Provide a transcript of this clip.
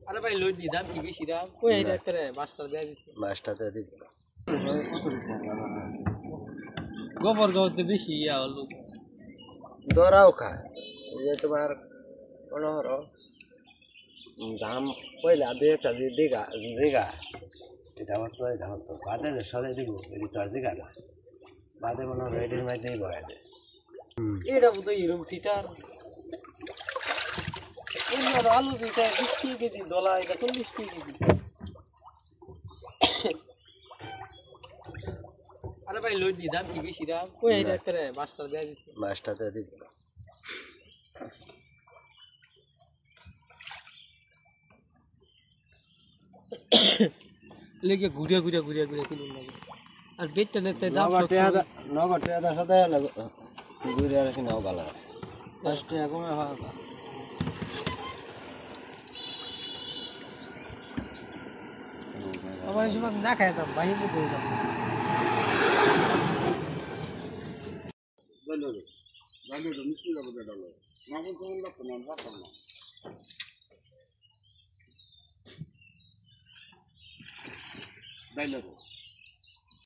আরে ভাই লোড দি দাম কি বেশি দাম কই এটা করে মাস্টার দেয়া দিছে মাছটাতে দিব গোবর গাওতে বেশি ইয়া হলো দরাও খায় এই যে তোমার পনেরো দাম পয়লা দুই একটা দিঘা জিগা এটা আমার তো এটা হতো বাদে সদাই দিব এটি তো আর জিগা না বাদে মনে হয় রেডির মধ্যেই বয়া দেয় এটা বুঝো এরকম সিটার এর আলু যেটা 20 কেজি দলা এটা 40 কেজি আরে ভাই লোড দি দাম কি বেশি দাম কই এটা করে মাস্টার দেয়া দিছে মাছটাতে দিব লেগে ঘুরিয়া কিনুন লাগে আর বেটটা নেতে দাম নগদ টাকা সাথে ঘুরে রাখি নাও ভালো আছে 10 টাকা কমে ভালো আমার সময় না খাইতাম বাহিরে করে দাম Dale, মিষ্টি যাবে ডালো না কোন কোন লাগতো না রাখতাম না ডাইলে